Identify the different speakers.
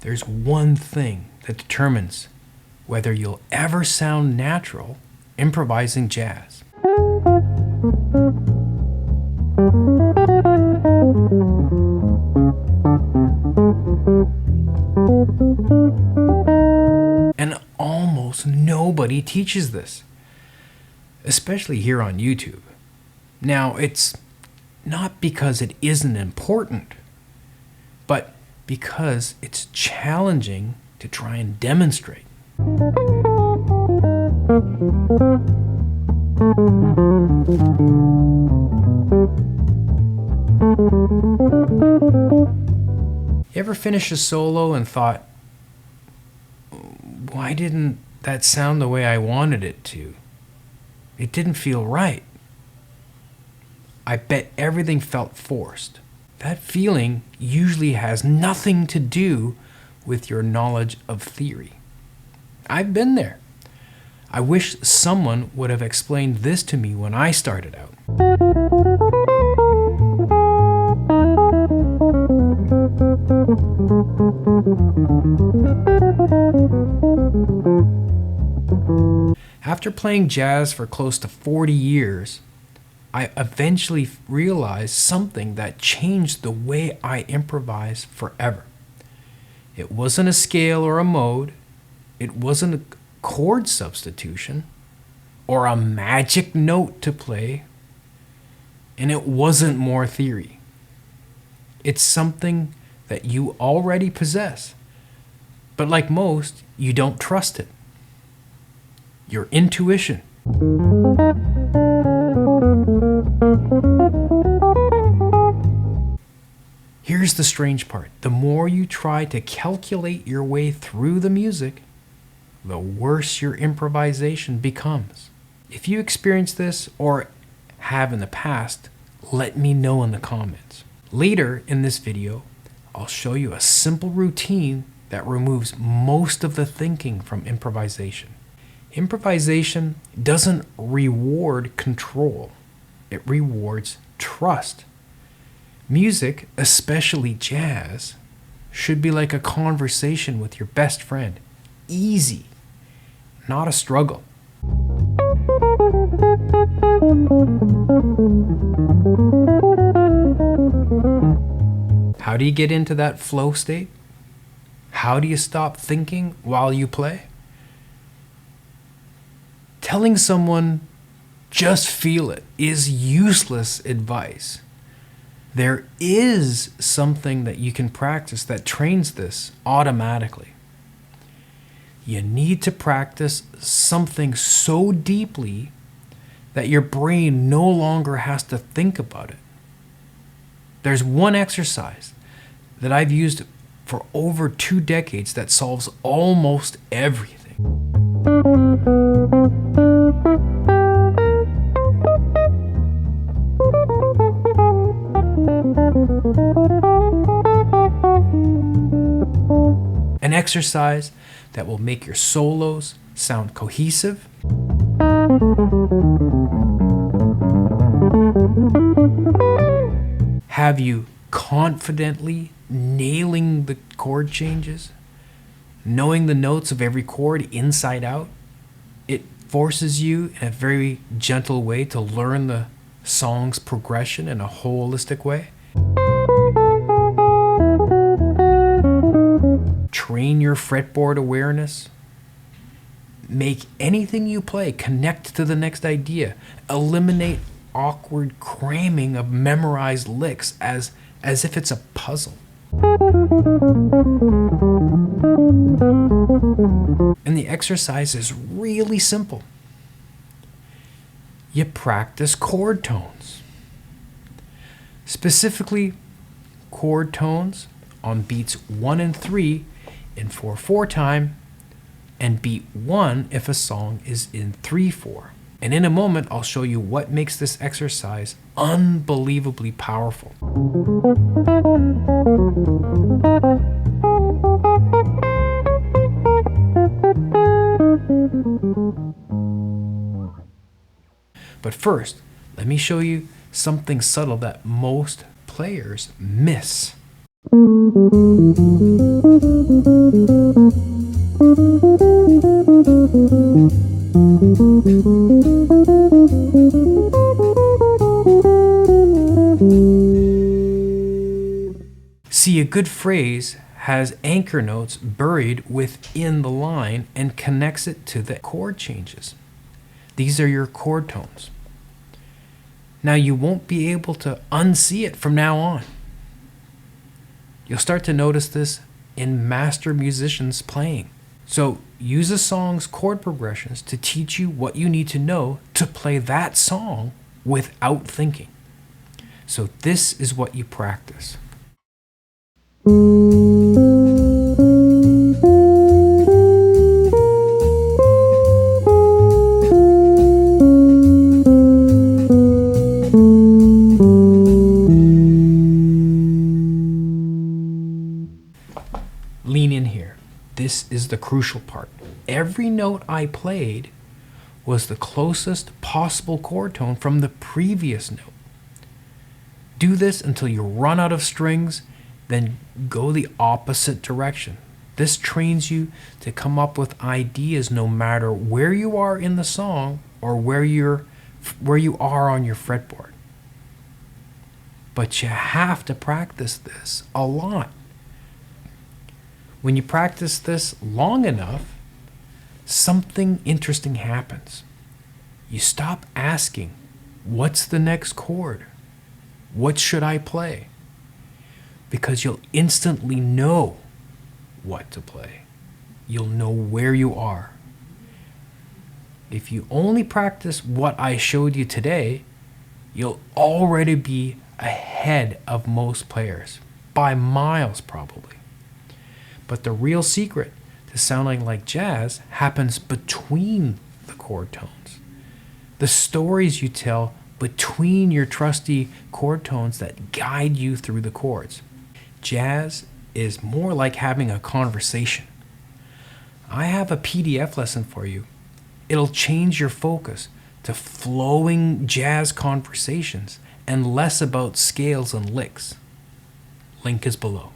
Speaker 1: there's one thing that determines whether you'll ever sound natural improvising jazz. And almost nobody teaches this, especially here on YouTube. Now, it's not because it isn't important, but because it's challenging to try and demonstrate. You ever finish a solo and thought, why didn't that sound the way I wanted it to? It didn't feel right. I bet everything felt forced. That feeling usually has nothing to do with your knowledge of theory. I've been there. I wish someone would have explained this to me when I started out. After playing jazz for close to 40 years, I eventually realized something that changed the way I improvise forever. It wasn't a scale or a mode. It wasn't a chord substitution or a magic note to play. And it wasn't more theory. It's something that you already possess. But like most, you don't trust it. Your intuition. Here's the strange part. The more you try to calculate your way through the music, the worse your improvisation becomes. If you experience this or have in the past, let me know in the comments. Later in this video, I'll show you a simple routine that removes most of the thinking from improvisation. Improvisation doesn't reward control. It rewards trust. Music, especially jazz, should be like a conversation with your best friend. Easy, not a struggle. How do you get into that flow state? How do you stop thinking while you play? Telling someone, just feel it, is useless advice. There is something that you can practice that trains this automatically. You need to practice something so deeply that your brain no longer has to think about it. There's one exercise that I've used for over 2 decades that solves almost everything. An exercise that will make your solos sound cohesive, have you confidently nailing the chord changes, knowing the notes of every chord inside out. It forces you in a very gentle way to learn the song's progression in a holistic way. Train your fretboard awareness. Make anything you play connect to the next idea. Eliminate awkward cramming of memorized licks as if it's a puzzle. And the exercise is really simple. You practice chord tones. Specifically, chord tones on beats 1 and 3 in 4/4 time, and beat 1 if a song is in 3/4. And in a moment, I'll show you what makes this exercise unbelievably powerful. But first, let me show you something subtle that most players miss. See, a good phrase has anchor notes buried within the line and connects it to the chord changes. These are your chord tones. Now you won't be able to unsee it from now on. You'll start to notice this in master musicians playing. So use a song's chord progressions to teach you what you need to know to play that song without thinking. So this is what you practice. Lean in here. This is the crucial part. Every note I played was the closest possible chord tone from the previous note. Do this until you run out of strings, then go the opposite direction. This trains you to come up with ideas no matter where you are in the song or where you are on your fretboard. But you have to practice this a lot. When you practice this long enough, something interesting happens. You stop asking, what's the next chord? What should I play? Because you'll instantly know what to play. You'll know where you are. If you only practice what I showed you today, you'll already be ahead of most players, by miles probably. But the real secret to sounding like jazz happens between the chord tones. The stories you tell between your trusty chord tones that guide you through the chords. Jazz is more like having a conversation. I have a PDF lesson for you. It'll change your focus to flowing jazz conversations and less about scales and licks. Link is below.